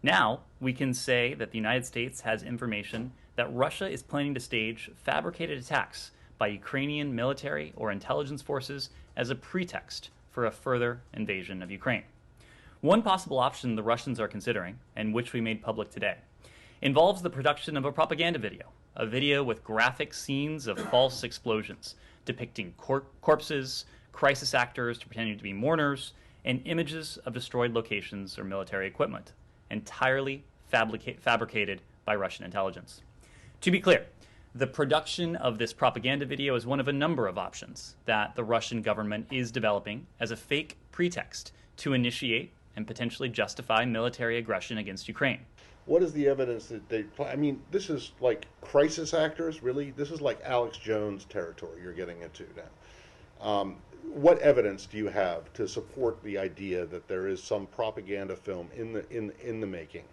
Now, we can say that the United States has information that Russia is planning to stage fabricated attacks by Ukrainian military or intelligence forces as a pretext for a further invasion of Ukraine. One possible option the Russians are considering, and which we made public today, involves the production of a propaganda video, a video with graphic scenes of false explosions depicting corpses, crisis actors pretending to be mourners, and images of destroyed locations or military equipment, entirely fabricated by Russian intelligence. To be clear, the production of this propaganda video is one of a number of options that the Russian government is developing as a fake pretext to initiate and potentially justify military aggression against Ukraine. What is the evidence that they I mean, this is like crisis actors, really? This is like Alex Jones territory you're getting into now. What evidence do you have to support the idea that there is some propaganda film in the making?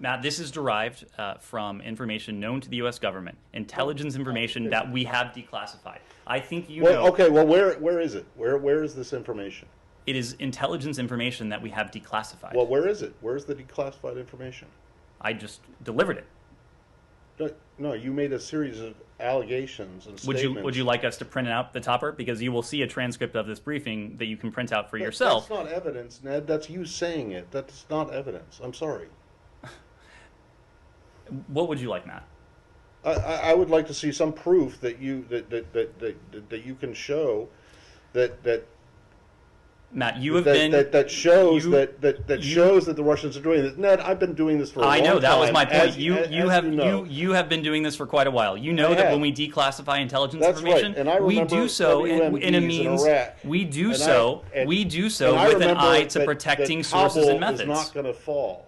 Matt, this is derived from information known to the U.S. government, intelligence information that we have declassified. I think you know. Okay, well, where is it? Where is this information? It is intelligence information that we have declassified. Well, where is it? Where's the declassified information? I just delivered it. No, you made a series of allegations and statements. Would you like us to print out the topper? Because you will see a transcript of this briefing that you can print out for yourself. That's not evidence, Ned. That's you saying it. That's not evidence. I'm sorry. What would you like, Matt? I would like to see some proof that you can show that Matt, you have been that shows that the Russians are doing this. Ned, I've been doing this for a long time. I know, that was my point. You have been doing this for quite a while. You know that when we declassify intelligence information, right. And I we do so in a means. We do so with an eye to protecting sources and methods. Kabul is not going to fall.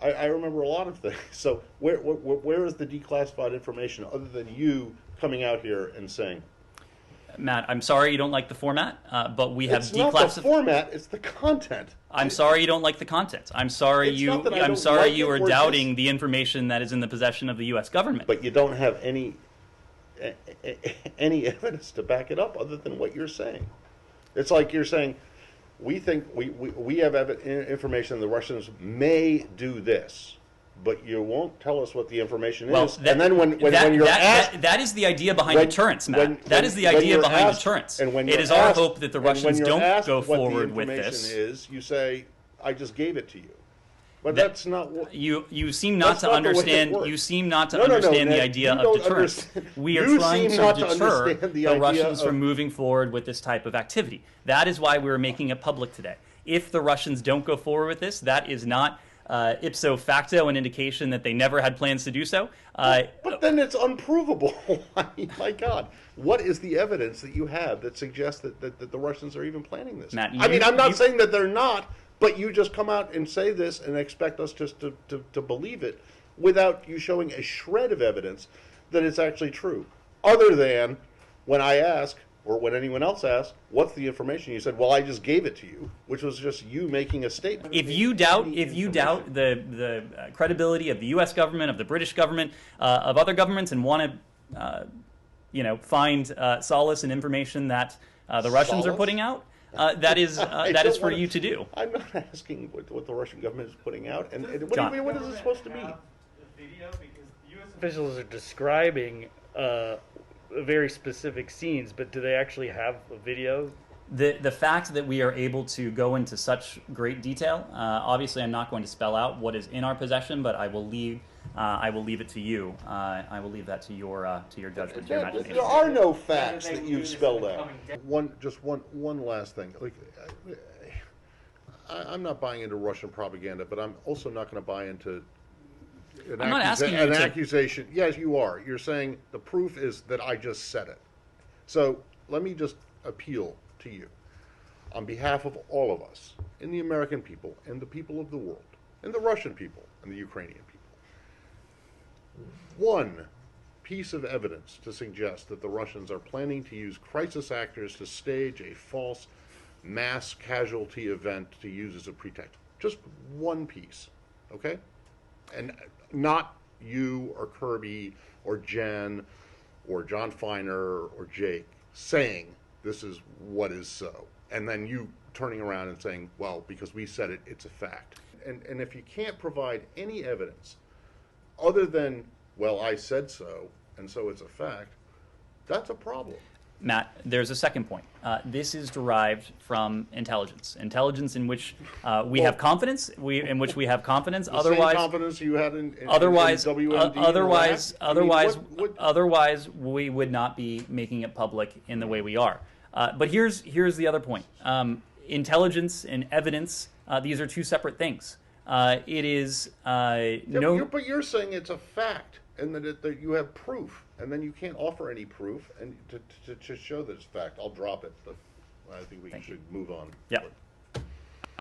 I remember a lot of things. So where is the declassified information other than you coming out here and saying? Matt, I'm sorry you don't like the format, but we have declassified. It's not the format; it's the content. I'm sorry you don't like the content. I'm sorry you are doubting the information that is in the possession of the U.S. government. But you don't have any evidence to back it up other than what you're saying. It's like you're saying, we think we have information the Russians may do this, but you won't tell us what the information is. And then when you're asked, that is the idea behind deterrence, Matt. That is the idea behind deterrence. And when it is our hope that the Russians don't go forward with this. What the information is, you say, "I just gave it to you." But that's not what you seem not to understand. You seem not to understand the idea of deterrence. We are trying to deter the Russians from moving forward with this type of activity. That is why we are making it public today. If the Russians don't go forward with this, that is not ipso facto an indication that they never had plans to do so. But then it's unprovable. I mean, my God, what is the evidence that you have that suggests that the Russians are even planning this? Matt, I'm not saying that they're not. But you just come out and say this and expect us just to believe it without you showing a shred of evidence that it's actually true. Other than when I ask, or when anyone else asks, what's the information? You said, well, I just gave it to you, which was just you making a statement. If you doubt the credibility of the U.S. government, of the British government, of other governments, and want to find solace in information that the Russians are putting out, that is for you to do. I'm not asking what the Russian government is putting out, and what is it supposed to be? The video, because U.S. officials are describing very specific scenes, but do they actually have a video? The fact that we are able to go into such great detail, obviously, I'm not going to spell out what is in our possession, but I will leave it to you. I will leave that to your judgment, your imagination. There are no facts that you've spelled out. One last thing. I'm not buying into Russian propaganda, but I'm also not going to buy into an accusation. Yes, you are. You're saying the proof is that I just said it. So let me just appeal to you on behalf of all of us, and the American people, and the people of the world, and the Russian people, and the Ukrainian people. One piece of evidence to suggest that the Russians are planning to use crisis actors to stage a false mass casualty event to use as a pretext. Just one piece, okay? And not you or Kirby or Jen or John Feiner or Jake saying this is what is so. And then you turning around and saying, well, because we said it, it's a fact. and if you can't provide any evidence other than, well, I said so, and so it's a fact, that's a problem. Matt, there's a second point. This is derived from intelligence. Intelligence in which we have confidence. In which we have confidence. The Otherwise, same confidence you had in otherwise, WMD otherwise, and Iraq? otherwise, we would not be making it public in the way we are. But here's the other point. Intelligence and evidence; these are two separate things. It is Yeah, but you're saying it's a fact, and that you have proof, and then you can't offer any proof and to show that it's fact. I'll drop it, but I think we should move on. Yeah.